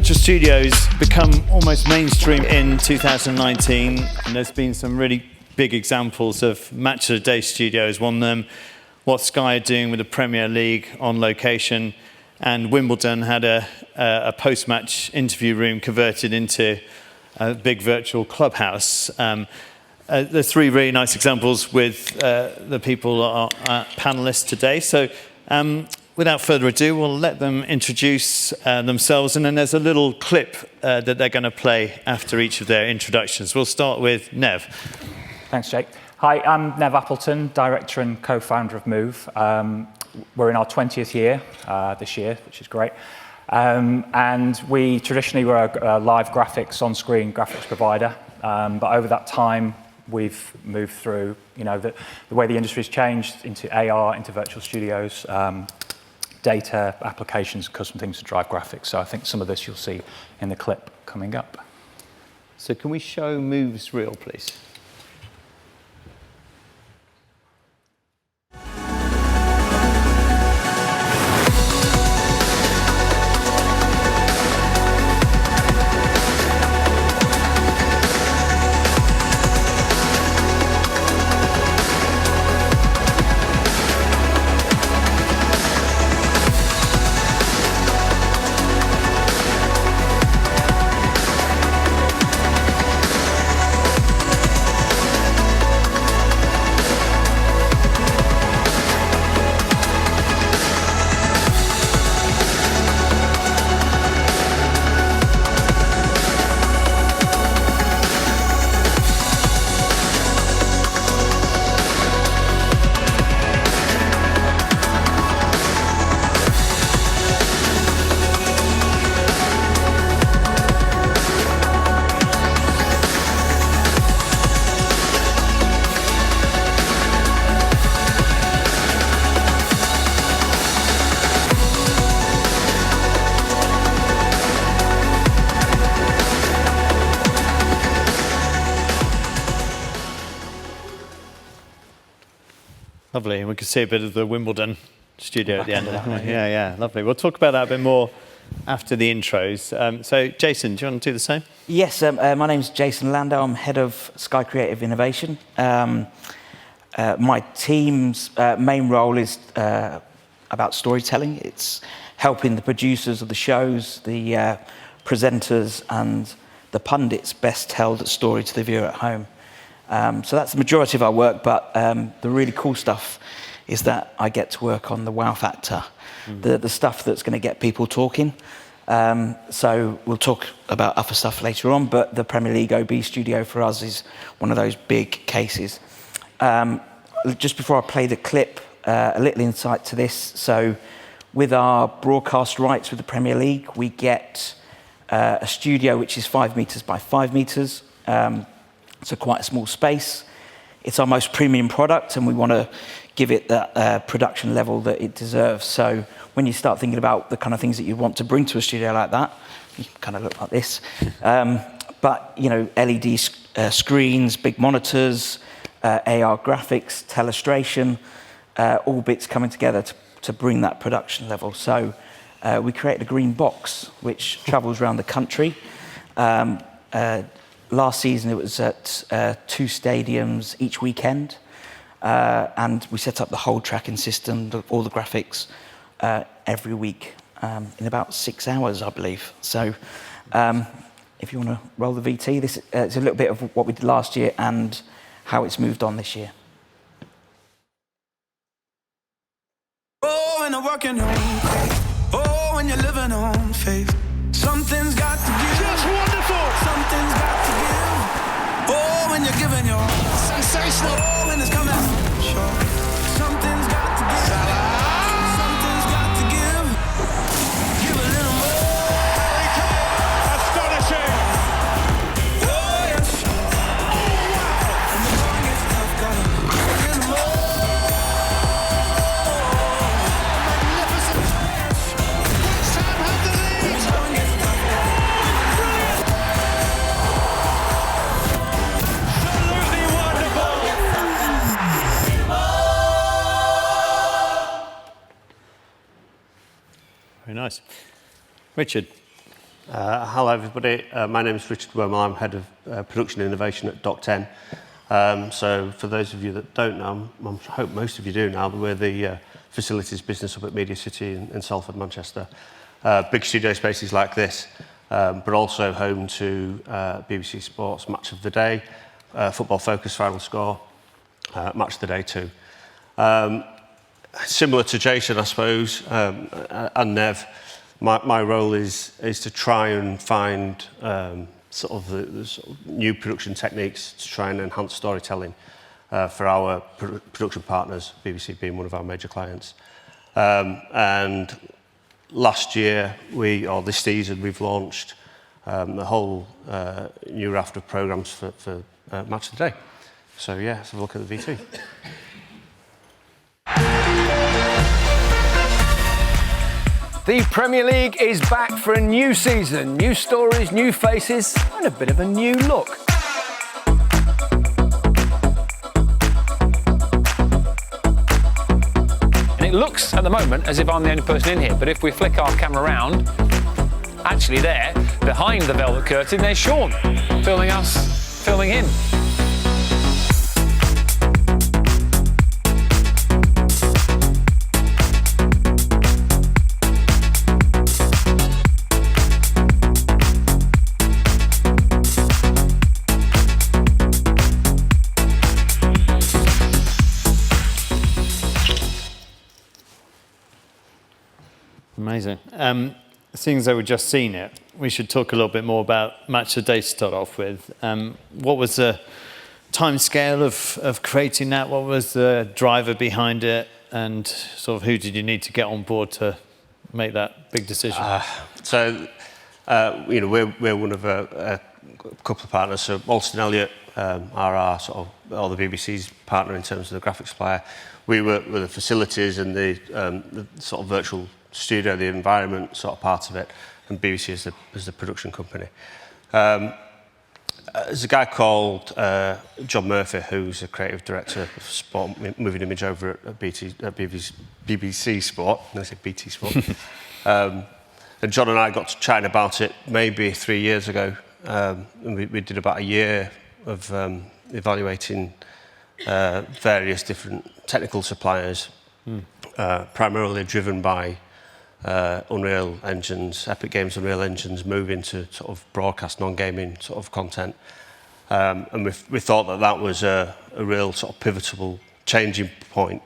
virtual studios become almost mainstream in 2019, and there's been some really big examples of Match of the Day studios, one of them, what Sky are doing with the Premier League on location, and Wimbledon had a post-match interview room converted into a big virtual clubhouse. There's three really nice examples with the people at Panelists today. So without further ado, we'll let them introduce themselves, and then there's a little clip that they're going to play after each of their introductions. We'll start with Nev. Thanks, Jake. Hi, I'm Nev Appleton, director and co-founder of MOOV. We're in our 20th year this year, which is great. And we traditionally were a live graphics, on-screen graphics provider. But over that time, we've moved through, the way the industry's changed into AR, into virtual studios, data, applications, custom things to drive graphics. So I think some of this you'll see in the clip coming up. So can we show MOOV's reel, please? Lovely, and we can see a bit of the Wimbledon studio at the end of that. Yeah, lovely. We'll talk about that a bit more after the intros. So, Jason, do you want to do the same? Yes, my name's Jason Landau. I'm head of Sky Creative Innovation. My team's main role is about storytelling. It's helping the producers of the shows, the presenters, and the pundits best tell the story to the viewer at home. So that's the majority of our work, but the really cool stuff is that I get to work on the wow factor, the stuff that's going to get people talking. So we'll talk about other stuff later on, but the Premier League OB studio for us is one of those big cases. Just before I play the clip, a little insight to this. So with our broadcast rights with the Premier League, we get a studio which is 5 meters by 5 meters. So quite a small space. It's our most premium product, and we want to give it that production level that it deserves. So when you start thinking about the kind of things that you want to bring to a studio like that, you kind of look like this. But LED screens, big monitors, AR graphics, telestration, all bits coming together to bring that production level. So we created a green box which travels around the country. Last season, it was at 2 stadiums each weekend, and we set up the whole tracking system, all the graphics, every week in about 6 hours, I believe. So if you want to roll the VT, this is a little bit of what we did last year and how it's moved on this year. Oh, when I'm working on faith. Oh, when you're living on faith. Something's got to give. Just wonderful. Something's got to give. Oh, when you're giving your sensational. Oh, when it's coming. Sure. Something's got to give. Something's got to give. Give a little more. Astonishing. Oh, yes. Oh, wow. And the going gets tough, gotta give more. Magnificent. West Ham have the lead. And the going gets tough. Very nice. Richard, Hello everybody, my name is Richard Wormwell, I'm Head of Production Innovation at Doc10. So for those of you that don't know, I hope most of you do now, we're the facilities business up at Media City in Salford, Manchester. Big studio spaces like this, but also home to BBC Sports Match of the Day, Football Focus Final Score, Match of the Day too. Similar to Jason, I suppose, and Nev, my role is to try and find sort of the sort of new production techniques to try and enhance storytelling for our production partners, BBC being one of our major clients. And last year, this season, we've launched the whole new raft of programmes for Match of the Day. So yeah, let's have a look at the V2. The Premier League is back for a new season, new stories, new faces, and a bit of a new look. And it looks at the moment as if I'm the only person in here, but if we flick our camera around, actually there, behind the velvet curtain, there's Sean, filming us, filming him. Amazing. Seeing as though we've just seen it, we should talk a little bit more about Match of the Day to start off with. What was the time scale of creating that? What was the driver behind it? And sort of who did you need to get on board to make that big decision? We're one of a couple of partners. So Alston Elliott are our sort of, the BBC's partner in terms of the graphics supplier. We work with the facilities and the sort of virtual studio, the environment sort of part of it, and BBC is the production company. There's a guy called John Murphy, who's a creative director of sport, moving image over at BBC Sport. I say BT Sport. And John and I got to chatting about it maybe 3 years ago, and we did about a year of evaluating various different technical suppliers, primarily driven by Unreal engines, Epic Games Unreal engines moving to sort of broadcast non-gaming sort of content. And we thought that was a real sort of pivotal changing point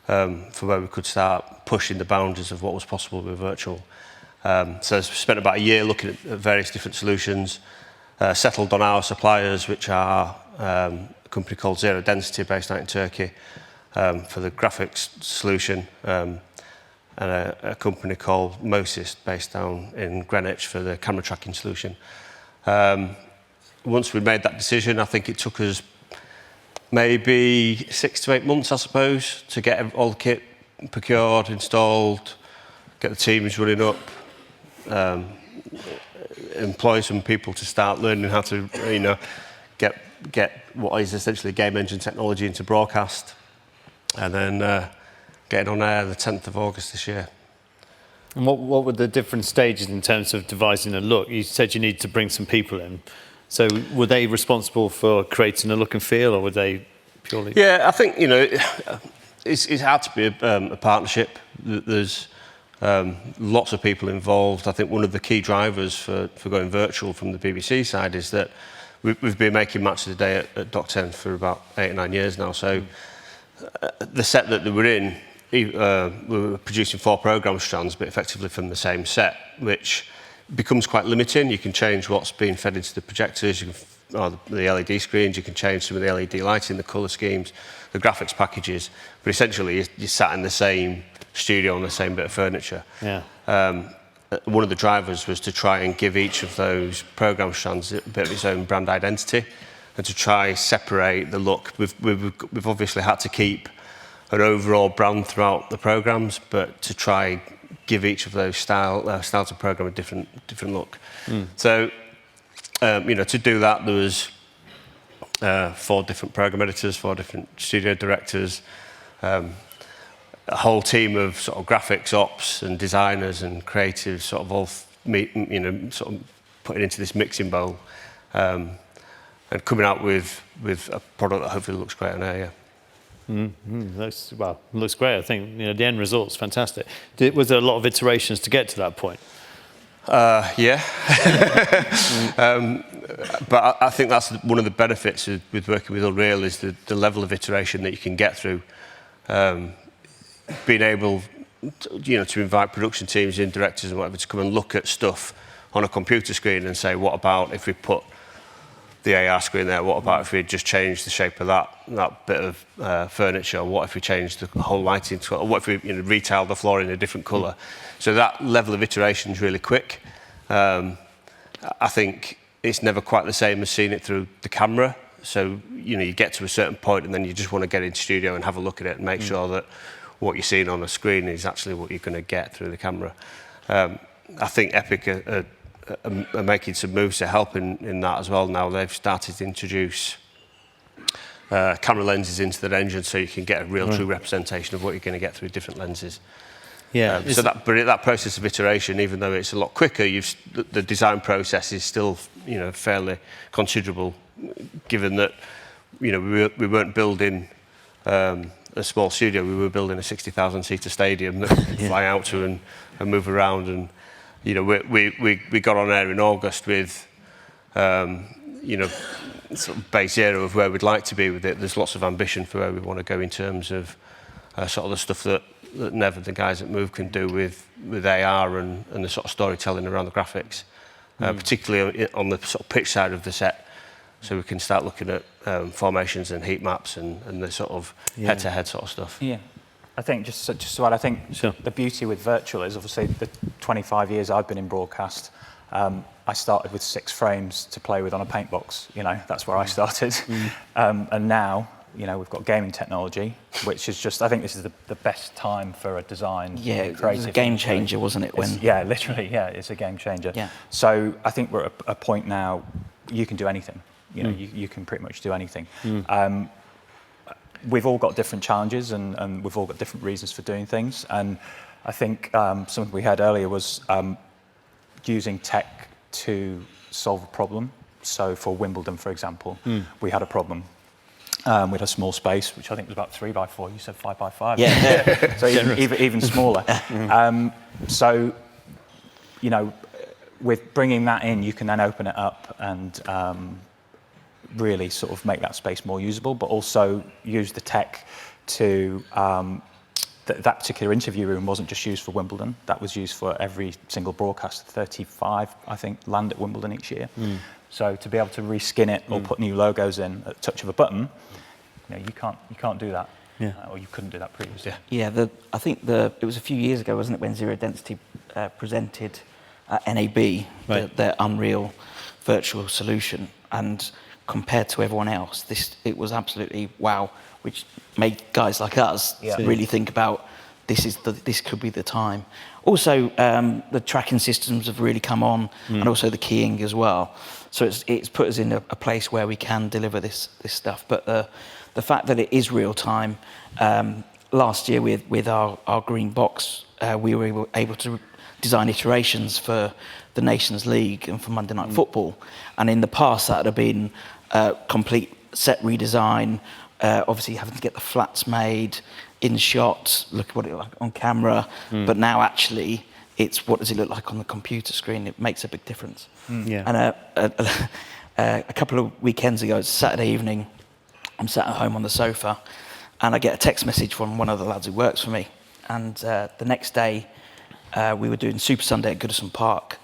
for where we could start pushing the boundaries of what was possible with virtual. So we spent about a year looking at various different solutions, settled on our suppliers, which are a company called Zero Density based out in Turkey for the graphics solution, and a company called MOOV based down in Greenwich for the camera tracking solution. Once we made that decision, I think it took us maybe 6 to 8 months, I suppose, to get all the kit procured, installed, get the teams running up, employ some people to start learning how to, get what is essentially game engine technology into broadcast, and then getting on air the 10th of August this year. And what were the different stages in terms of devising a look? You said you needed to bring some people in. So were they responsible for creating a look and feel, or were they purely... Yeah, I think, it's hard to be a partnership. There's lots of people involved. I think one of the key drivers for going virtual from the BBC side is that we've been making Match of the Day at Doc10 for about 8 or 9 years now. So the set that they were in, we were producing 4 programme strands, but effectively from the same set, which becomes quite limiting. You can change what's being fed into the projectors, or the LED screens, you can change some of the LED lighting, the colour schemes, the graphics packages, but essentially you sat in the same studio on the same bit of furniture. Yeah. One of the drivers was to try and give each of those programme strands a bit of its own brand identity, and to try separate the look. We've obviously had to keep an overall brand throughout the programmes, but to try give each of those styles of programme a different look. So, to do that, there was 4 different programme editors, 4 different studio directors, a whole team of sort of graphics ops and designers and creatives, sort of all sort of put it into this mixing bowl, and coming out with a product that hopefully looks great on air. Looks great. I think the end result's fantastic. Was there a lot of iterations to get to that point? Yeah, but I think that's one of the benefits with working with Unreal is the level of iteration that you can get through. Being able, to invite production teams and directors and whatever to come and look at stuff on a computer screen and say, what about if we put the AR screen there? What about if we just changed the shape of that bit of furniture? What if we changed the whole lighting? What if we retailed the floor in a different colour? So that level of iteration is really quick. I think it's never quite the same as seeing it through the camera. So you get to a certain point and then you just want to get into studio and have a look at it and make sure that what you're seeing on the screen is actually what you're going to get through the camera. I think Epic are making some moves to help in that as well now. They've started to introduce camera lenses into their engine so you can get a real true representation of what you're going to get through different lenses. Yeah. So that process of iteration, even though it's a lot quicker, the design process is still fairly considerable, given that we weren't building a small studio, we were building a 60,000 seater stadium that we fly out to and move around. And we got on air in August with sort of base zero of where we'd like to be with it. There's lots of ambition for where we want to go in terms of sort of the stuff that Nev and the guys at MOOV can do with AR and the sort of storytelling around the graphics, particularly on the sort of pitch side of the set. So we can start looking at formations and heat maps and the sort of head-to-head sort of stuff. Yeah. I think just to add, I think the beauty with virtual is obviously the 25 years I've been in broadcast. I started with 6 frames to play with on a paint box. That's where I started. And now, we've got gaming technology, which is just, I think this is the best time for a design. Yeah, it was a game changer, wasn't it? Literally, it's a game changer. Yeah. So I think we're at a point now, you can do anything. You can pretty much do anything. We've all got different challenges and we've all got different reasons for doing things. And I think something we heard earlier was using tech to solve a problem. So for Wimbledon, for example, we had a problem. We had a small space, which I think was about 3x4. You said 5x5. Yeah. So even smaller. So, with bringing that in, you can then open it up and really sort of make that space more usable, but also use the tech to that particular interview room wasn't just used for Wimbledon. That was used for every single broadcast. 35, I think, land at Wimbledon each year. So to be able to reskin it or put new logos in at the touch of a button, you can't do that. Or you couldn't do that previously. Yeah, I think it was a few years ago, wasn't it, when Zero Density presented at NAB their Unreal virtual solution, and compared to everyone else, it was absolutely wow, which made guys like us really think about this could be the time. Also, the tracking systems have really come on, and also the keying as well. So it's put us in a place where we can deliver this stuff. But the fact that it is real time, last year with our green box, we were able to design iterations for the Nations League and for Monday Night Football. And in the past, that would have been complete set redesign, obviously having to get the flats made, in shot, look at what it looked like on camera. But now actually, it's what does it look like on the computer screen? It makes a big difference. And a couple of weekends ago, it's Saturday evening, I'm sat at home on the sofa, and I get a text message from one of the lads who works for me. And the next day, we were doing Super Sunday at Goodison Park,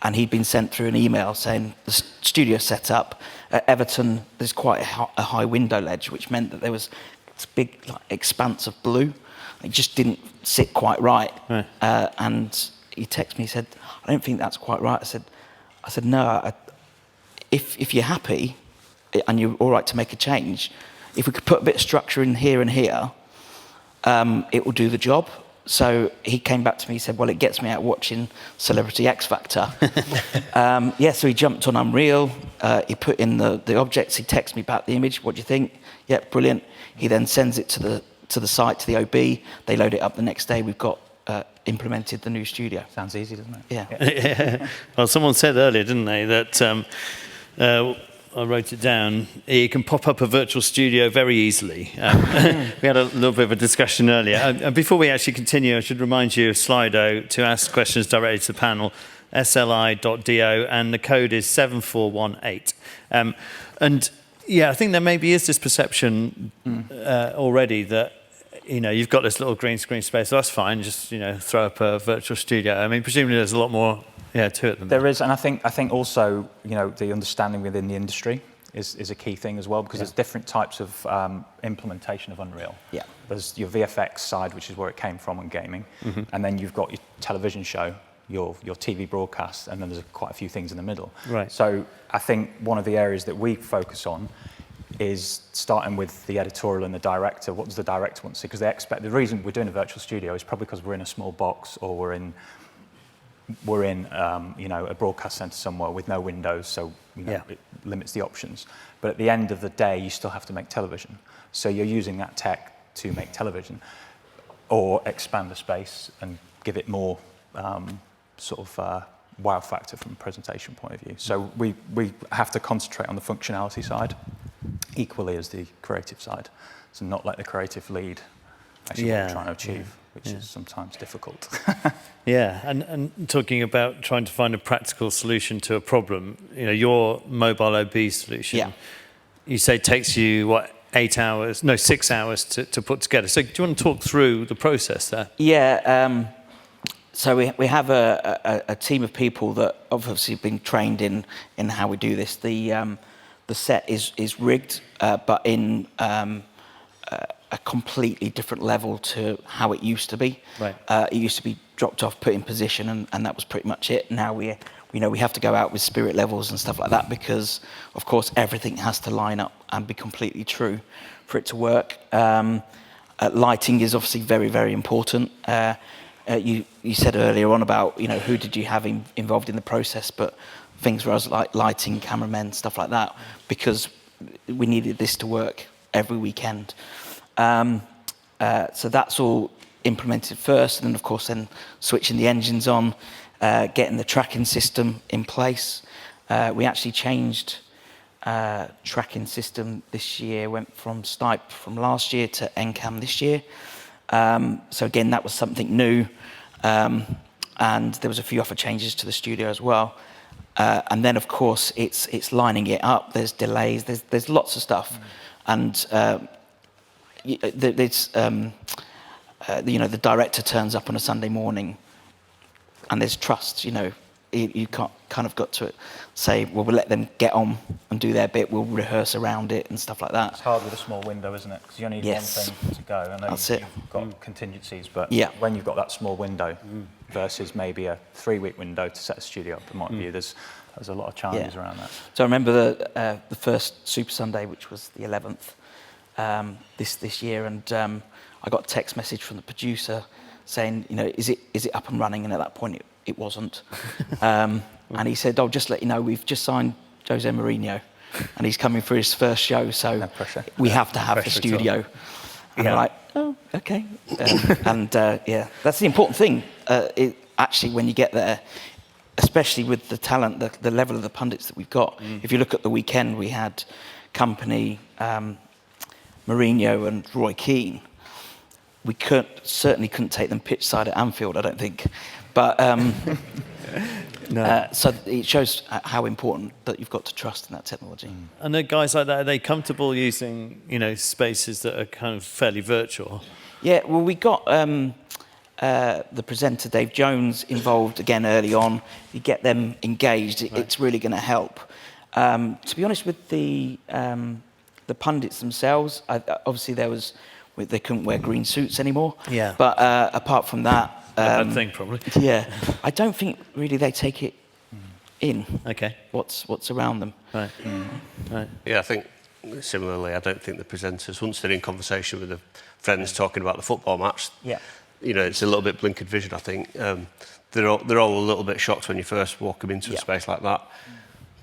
and he'd been sent through an email saying the studio set up at Everton. There's quite a high window ledge, which meant that there was this big expanse of blue. It just didn't sit quite right. And he texted me. He said, "I don't think that's quite right." I said, "No. If you're happy and you're all right to make a change, if we could put a bit of structure in here and here, it will do the job." So he came back to me, he said, "Well, it gets me out watching Celebrity X Factor." So he jumped on Unreal, he put in the objects, he texted me back the image, "What do you think?" "Yeah, brilliant." He then sends it to the site, to the OB, they load it up the next day. We've got implemented the new studio. Sounds easy, doesn't it? Yeah. Well, someone said earlier, didn't they, that I wrote it down. You can pop up a virtual studio very easily. We had a little bit of a discussion earlier. And before we actually continue, I should remind you of Slido to ask questions directly to the panel, sli.do, and the code is 7418. And yeah, I think there maybe is this perception already that, you've got this little green screen space, so that's fine, just, throw up a virtual studio. I mean, presumably there's a lot more to it than There is, and I think also, the understanding within the industry is a key thing as well, because there's different types of implementation of Unreal. Yeah. There's your VFX side, which is where it came from in gaming, and then you've got your television show, your TV broadcast, and then there's quite a few things in the middle. Right. So I think one of the areas that we focus on is starting with the editorial and the director. What does the director want to see? Because they expect, the reason we're doing a virtual studio is probably because we're in a small box, or we're in a broadcast centre somewhere with no windows, so it limits the options. But at the end of the day, you still have to make television. So you're using that tech to make television, or expand the space and give it more wow factor from a presentation point of view. So we have to concentrate on the functionality side equally as the creative side. So not let the creative lead actually what we're trying to achieve, which is sometimes difficult. Yeah, and talking about trying to find a practical solution to a problem, your mobile OB solution, you say takes you, 6 hours to put together. So do you want to talk through the process there? Yeah, so we have a team of people that obviously have been trained in how we do this. The set is rigged, but in a completely different level to how it used to be. Right. It used to be dropped off, put in position, and that was pretty much it. Now we have to go out with spirit levels and stuff like that, because of course everything has to line up and be completely true for it to work. Lighting is obviously very, very important. You said earlier on about who did you have involved in the process, but things for us like lighting, cameramen, stuff like that, because we needed this to work every weekend. So that's all implemented first, and then of course switching the engines on, getting the tracking system in place. We actually changed tracking system this year, went from Stipe from last year to NCAM this year. So again, that was something new, and there was a few other changes to the studio as well. And then of course it's lining it up. There's delays. There's lots of stuff, and the director turns up on a Sunday morning, and there's trust. You can't kind of got to say, well, we'll let them get on and do their bit. We'll rehearse around it and stuff like that. It's hard with a small window, isn't it? Because you only need one thing to go. I know you've got contingencies, but when you've got that small window versus maybe a 3-week window to set a studio up, in my view, there's a lot of challenges around that. So I remember the first Super Sunday, which was the 11th this year, and I got a text message from the producer saying, is it up and running? And at that point, it wasn't. And he said, just let you know, we've just signed Jose Mourinho, and he's coming for his first show, so we have to have the studio. And I'm like, oh, okay. That's the important thing. Actually, when you get there, especially with the talent, the level of the pundits that we've got. If you look at the weekend, we had Company, Mourinho and Roy Keane. We certainly couldn't take them pitch side at Anfield, I don't think. But so it shows how important that you've got to trust in that technology. And the guys like that, are they comfortable using spaces that are kind of fairly virtual? Yeah, well, we got the presenter Dave Jones involved again early on. You get them engaged, it's really going to help. To be honest with the pundits themselves, obviously they couldn't wear green suits anymore. Yeah. But apart from that, bad thing probably. Yeah, I don't think really they take it in. Okay. What's around them. Right. Right. Yeah, I think similarly, I don't think the presenters, once they're in conversation with their friends talking about the football match, it's a little bit blinkered vision. I think they're all a little bit shocked when you first walk them into a space like that.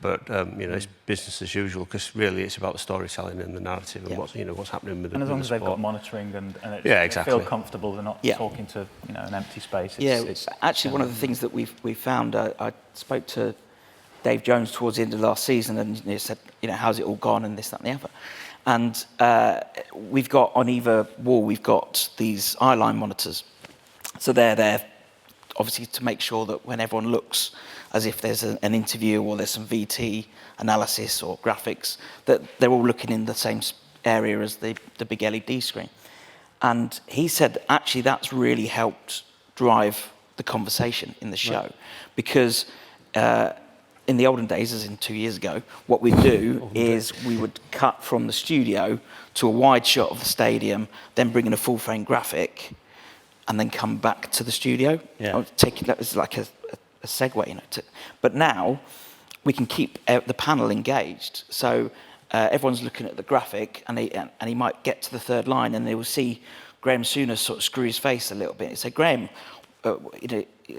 But it's business as usual, because really it's about the storytelling and the narrative and what's happening with the And as long with as the they've sport. got monitoring and Yeah, they exactly. feel comfortable, they're not talking to an empty space. It's actually one of the things that we've found. I spoke to Dave Jones towards the end of last season, and he said, how's it all gone, and this, that, and the other. And we've got on either wall, we've got these eye line monitors. So they're there, obviously, to make sure that when everyone looks as if there's an interview or there's some VT analysis or graphics, that they're all looking in the same area as the big LED screen. And he said, actually, that's really helped drive the conversation in the show. Because in the olden days, as in 2 years ago, what we'd do is we would cut from the studio to a wide shot of the stadium, then bring in a full-frame graphic, and then come back to the studio. Yeah. That was like a segue, but now we can keep the panel engaged. So everyone's looking at the graphic, and he might get to the third line, and they will see Graham Souness sort of screw his face a little bit and say, Graham,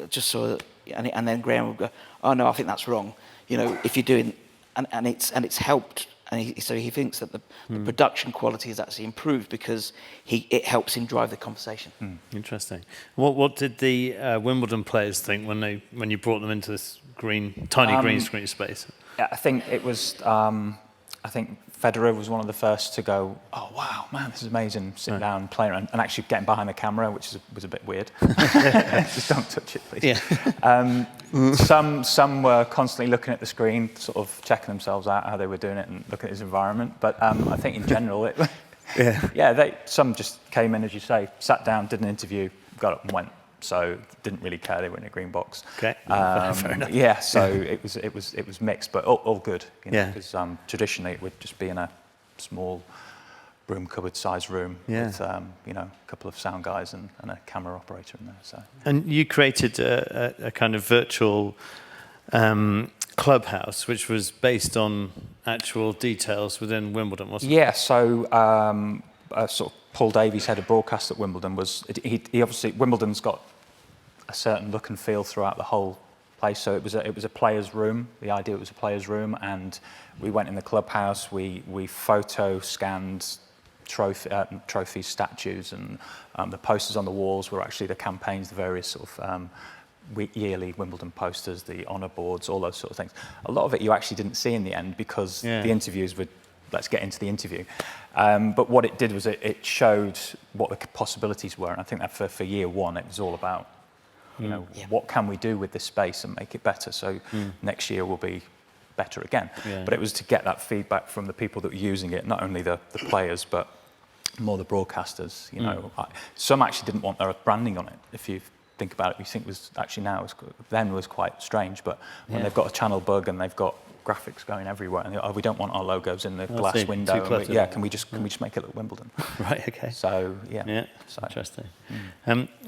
just so, and then Graham will go, oh no, I think that's wrong. If you're doing, and it's helped. And so he thinks that the production quality has actually improved because it helps him drive the conversation. Interesting. What did the Wimbledon players think when you brought them into this tiny green screen space? Yeah, I think it was. I think Federer was one of the first to go, oh wow, man, this is amazing. Sitting down, playing, and actually getting behind the camera, which was a bit weird. Just don't touch it, please. Yeah. Some were constantly looking at the screen, sort of checking themselves out how they were doing it and looking at his environment. But I think in general, some just came in, as you say, sat down, did an interview, got up and went. So didn't really care they were in a green box. Okay. Fair enough. So it was mixed, but all good. Because traditionally it would just be in a small broom cupboard sized room with a couple of sound guys and a camera operator in there. So. And you created a kind of virtual clubhouse, which was based on actual details within Wimbledon, wasn't it? Yeah. So sort of Paul Davies, head of broadcast at Wimbledon, he obviously, Wimbledon's got a certain look and feel throughout the whole place. So it was a player's room. The idea was a player's room, and we went in the clubhouse. We photo scanned trophies, statues, and the posters on the walls were actually the campaigns, the various sort of yearly Wimbledon posters, the honour boards, all those sort of things. A lot of it you actually didn't see in the end because the interviews were. Let's get into the interview. But what it did was it showed what the possibilities were. And I think that for year one, it was all about, what can we do with this space and make it better? So next year will be better again. Yeah. But it was to get that feedback from the people that were using it, not only the players, but more the broadcasters. Some actually didn't want their branding on it. If you think about it, we think was actually then was quite strange. But when they've got a channel bug and they've got graphics going everywhere, and we don't want our logos in the glass window. Can we just make it look Wimbledon? Right. Okay. So interesting.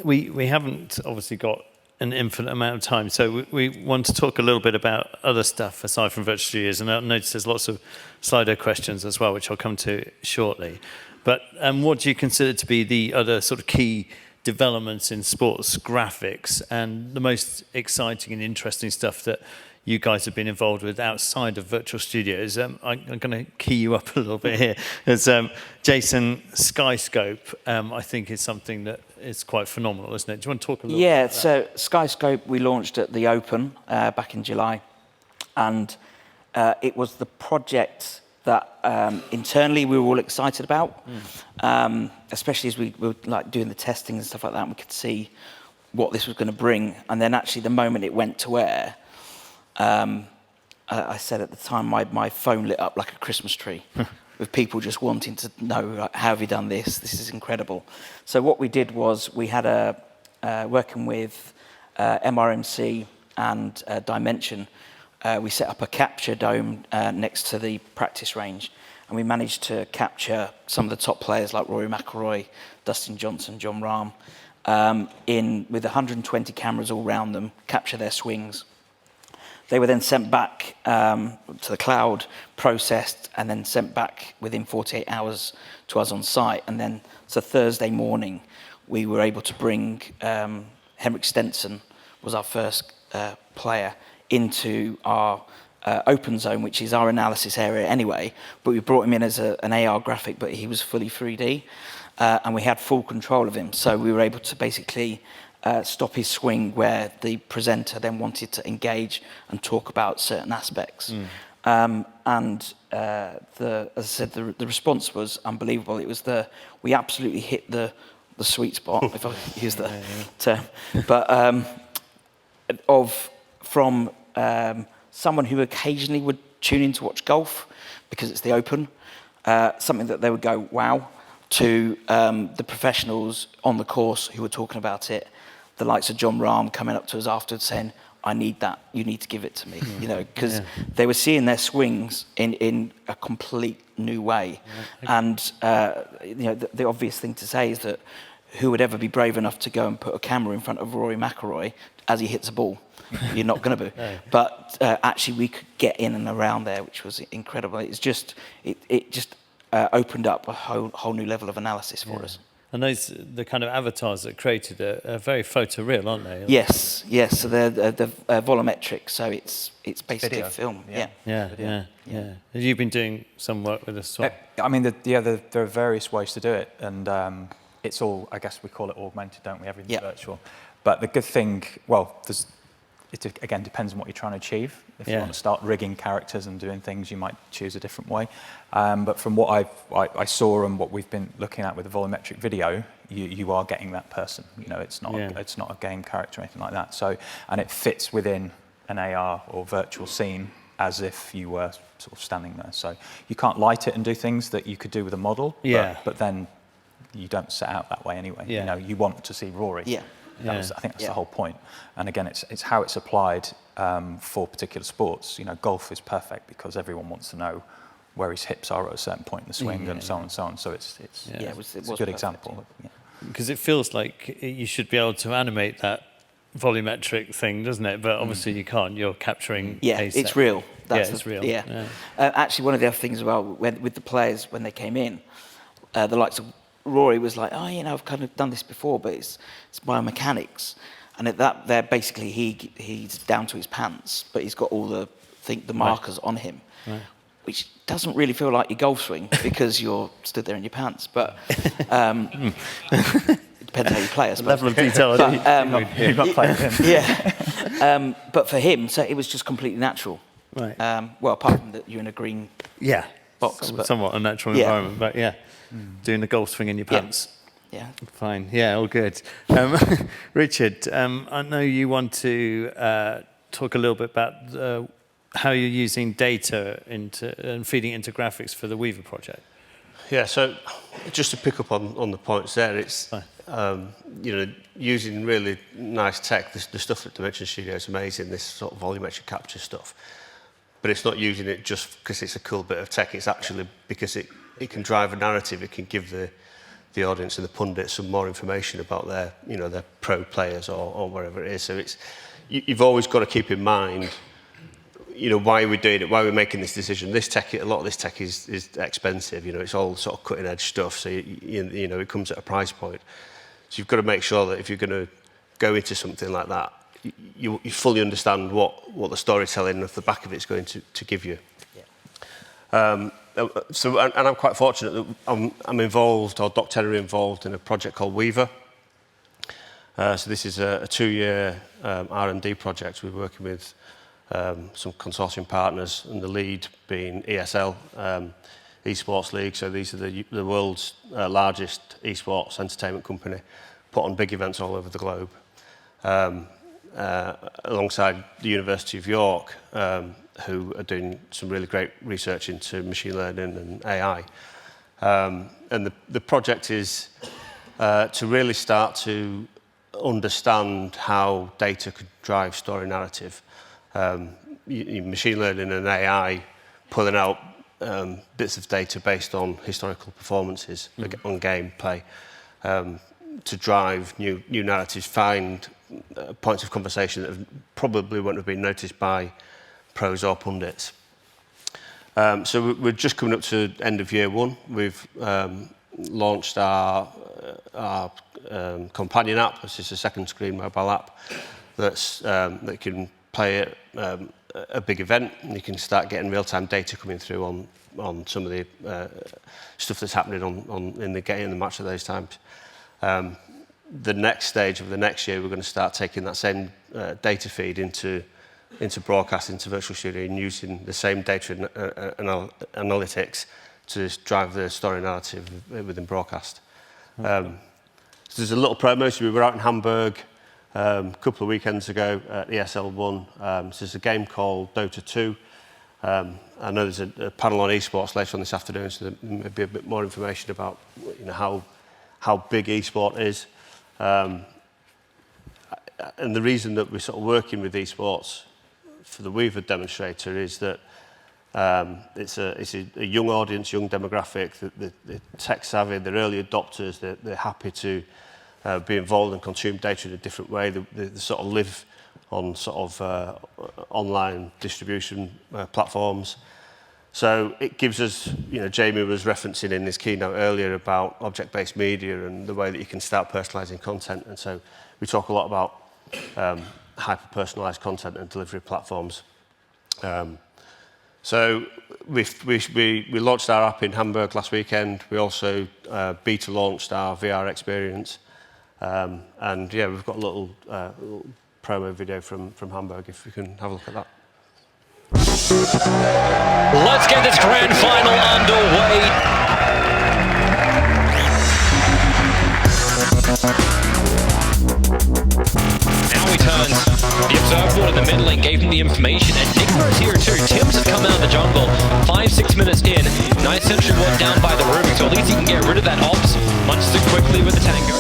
We haven't obviously got an infinite amount of time, so we want to talk a little bit about other stuff aside from virtual studios. And I noticed there's lots of Slido questions as well, which I'll come to shortly. But what do you consider to be the other sort of key developments in sports graphics and the most exciting and interesting stuff that you guys have been involved with outside of virtual studios? I'm going to key you up a little bit here. As Jason, Skyscope, I think is something that is quite phenomenal, isn't it? Do you want to talk a little bit about that? So Skyscope we launched at the Open back in July, and it was the project that internally we were all excited about, especially as we were like doing the testing and stuff like that, and we could see what this was going to bring. And then actually the moment it went to air, I said at the time, my phone lit up like a Christmas tree with people just wanting to know, like, how have you done this? This is incredible. So what we did was we had working with MRMC and Dimension, we set up a capture dome next to the practice range, and we managed to capture some of the top players like Rory McIlroy, Dustin Johnson, Jon Rahm, with 120 cameras all around them, capture their swings. They were then sent back to the cloud, processed, and then sent back within 48 hours to us on site. And then, so Thursday morning, we were able to bring Henrik Stenson, was our first player, into our open zone, which is our analysis area anyway, but we brought him in as an AR graphic, but he was fully 3D, and we had full control of him. So we were able to basically stop his swing where the presenter then wanted to engage and talk about certain aspects. And as I said, the response was unbelievable. It was we absolutely hit the sweet spot, if I use the term. But from someone who occasionally would tune in to watch golf because it's the Open, something that they would go, wow, to the professionals on the course who were talking about it, the likes of John Rahm coming up to us afterwards saying, I need that, you need to give it to me, you know, because they were seeing their swings in a complete new way. And, you know, the obvious thing to say is that who would ever be brave enough to go and put a camera in front of Rory McIlroy as he hits a ball? You're not going to be. But actually we could get in and around there, which was incredible. It's just, it just opened up a whole new level of analysis for us. And the kind of avatars that created are very photoreal, aren't they? Yes. So they're volumetric, so it's basically Video. a film. Yeah. Have you been doing some work with this? I mean, there are various ways to do it, and it's all, I guess we call it augmented, don't we? Everything's virtual. But the good thing, well, it again depends on what you're trying to achieve. If you want to start rigging characters and doing things, you might choose a different way. But from what I saw and what we've been looking at with the volumetric video, you are getting that person. You know, it's not a game character or anything like that. So, and it fits within an AR or virtual scene as if you were sort of standing there. So you can't light it and do things that you could do with a model. But then you don't set out that way anyway. You know, you want to see Rory. I think that's the whole point. And again, it's how it's applied for particular sports. You know, golf is perfect because everyone wants to know where his hips are at a certain point in the swing and so on and so on. So it's a good perfect. example. Because it feels like you should be able to animate that volumetric thing, doesn't it? But obviously you can't. You're capturing. It's real. It's real. Actually, one of the other things as well with the players when they came in, the likes of Rory was like, oh, you know, I've kind of done this before, but it's biomechanics. And at that, there basically he's down to his pants, but he's got all the markers on him, which doesn't really feel like your golf swing because you're stood there in your pants. But it depends how you play, I suppose. Level of detail. You've not played him. But for him, so it was just completely natural. Right. Well, apart from that, you're in a green box. Somewhat unnatural environment, but doing the golf swing in your pants. Yeah. Fine. Yeah, all good. Richard, I know you want to talk a little bit about how you're using data and feeding into graphics for the Weaver project. Yeah, so just to pick up on the points there, it's you know, using really nice tech. The stuff at Dimension Studio is amazing. This sort of volumetric capture stuff, but it's not using it just because it's a cool bit of tech. It's actually because it can drive a narrative. It can give the audience and the pundits some more information about their pro players or wherever it is. So you've always got to keep in mind, you know, why we're doing it, why we're making this decision. A lot of this tech is expensive. You know, it's all sort of cutting edge stuff. So you know, it comes at a price point. So you've got to make sure that if you're going to go into something like that, you fully understand what the storytelling off the back of it's going to give you. So I'm quite fortunate that I'm involved, or Doc Terry involved, in a project called Weaver. So this is a 2-year R&D project. We're working with some consortium partners, and the lead being ESL, Esports League. So these are the world's largest esports entertainment company, put on big events all over the globe. Alongside the University of York, who are doing some really great research into machine learning and AI. And the project is to really start to understand how data could drive story narrative. Machine learning and AI pulling out bits of data based on historical performances on gameplay to drive new narratives, find points of conversation that probably wouldn't have been noticed by pros or pundits. So we're just coming up to end of year one. We've launched our companion app. This is a second screen mobile app that can play at a big event, and you can start getting real-time data coming through on some of the stuff that's happening in the match at those times. The next stage of the next year, we're going to start taking that same data feed into broadcast, into virtual studio, and using the same data analytics to drive the story narrative within broadcast. So there's a little promo. So we were out in Hamburg a couple of weekends ago at ESL 1. So there's a game called Dota 2. I know there's a panel on esports later on this afternoon, so there may be a bit more information about how big esport is. And the reason that we're sort of working with esports for the Weaver demonstrator is that it's a young audience, young demographic, they're tech savvy, they're early adopters, they're happy to be involved and consume data in a different way. They sort of live on sort of online distribution platforms. So it gives us, Jamie was referencing in his keynote earlier about object-based media and the way that you can start personalising content. And so we talk a lot about hyper-personalised content and delivery platforms. So we launched our app in Hamburg last weekend. We also beta launched our VR experience. And yeah, we've got a little promo video from Hamburg, if we can have a look at that. Let's get this grand final underway. Now he turns. The observer board in the middle lane gave him the information, and Nickmer's here too. Tim's has come out of the jungle 5-6 minutes in. Nice sentry ward down by the rooming, so at least he can get rid of that ops much too quickly with the tango.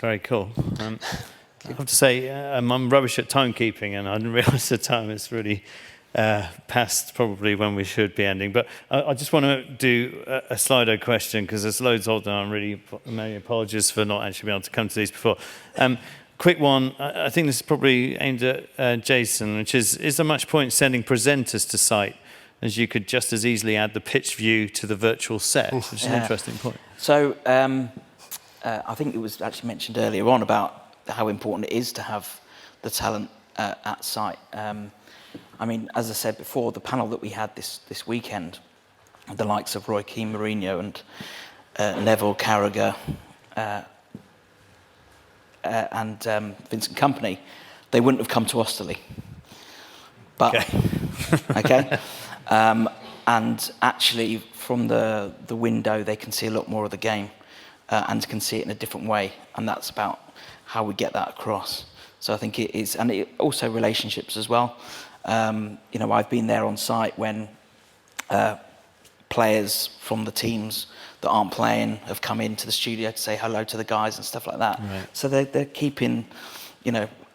Very cool. I have to say, I'm rubbish at timekeeping, and I didn't realise the time is really past probably when we should be ending. But I just want to do a Slido question, because there's loads of them. I'm really many apologies for not actually being able to come to these before. Quick one, I think this is probably aimed at Jason, which is there much point sending presenters to site, as you could just as easily add the pitch view to the virtual set, which is an interesting point. So I think it was actually mentioned earlier on about how important it is to have the talent at site. I mean, as I said before, the panel that we had this weekend, the likes of Roy Keane, Mourinho and Neville Carragher and Vincent Kompany, they wouldn't have come to Osterley. But, okay. And actually, from the window, they can see a lot more of the game. And can see it in a different way, and that's about how we get that across. So I think it is, and it also relationships as well. I've been there on site when players from the teams that aren't playing have come into the studio to say hello to the guys and stuff like that. Right. So they're keeping,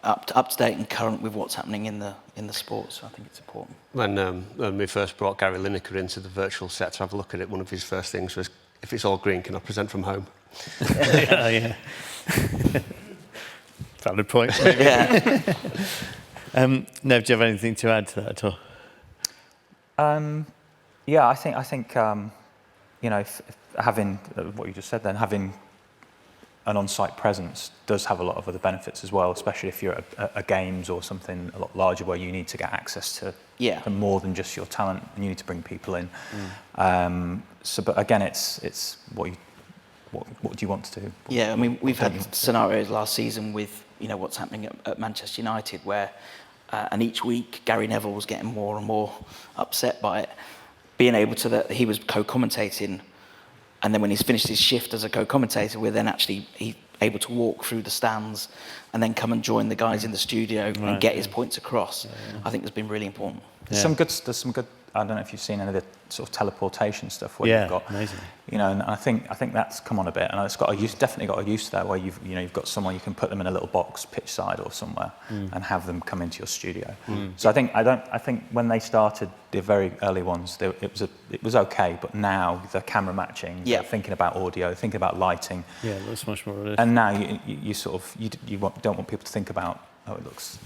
up to date and current with what's happening in the sport. So I think it's important. When we first brought Gary Lineker into the virtual set to have a look at it, one of his first things was, if it's all green, can I present from home? Yeah. Valid point. Yeah. Nev, do you have anything to add to that at all? Yeah, I think if having what you just said, then having an on-site presence does have a lot of other benefits as well, especially if you're at a games or something a lot larger where you need to get access to more than just your talent, and you need to bring people in. But again, it's what do you want to do? Yeah, I mean, we've had scenarios last season with what's happening at Manchester United, where and each week Gary Neville was getting more and more upset by it. Being able to he was co-commentating, and then when he's finished his shift as a co-commentator, we're then actually able to walk through the stands and then come and join the guys in the studio and get his points across. I think has been really important. There's some good I don't know if you've seen any of the sort of teleportation stuff where Yeah, you've got, amazing. you know, and I think that's come on a bit, and it's definitely got a use to that where you've got someone you can put them in a little box pitch side or somewhere and have them come into your studio. So I think when they started, the very early ones, it was okay, but now the camera matching, they're thinking about audio, thinking about lighting. Yeah, that's much more realistic. And now you don't want people to think about, oh, it looks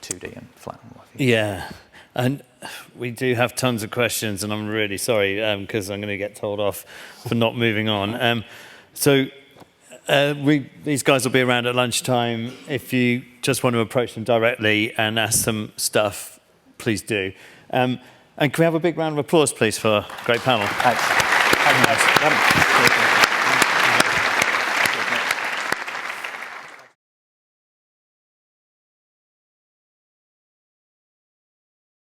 2D and flat and what have you. Yeah, and we do have tons of questions, and I'm really sorry because I'm going to get told off for not moving on. These guys will be around at lunchtime. If you just want to approach them directly and ask them stuff, please do. And can we have a big round of applause, please, for a great panel? Thanks.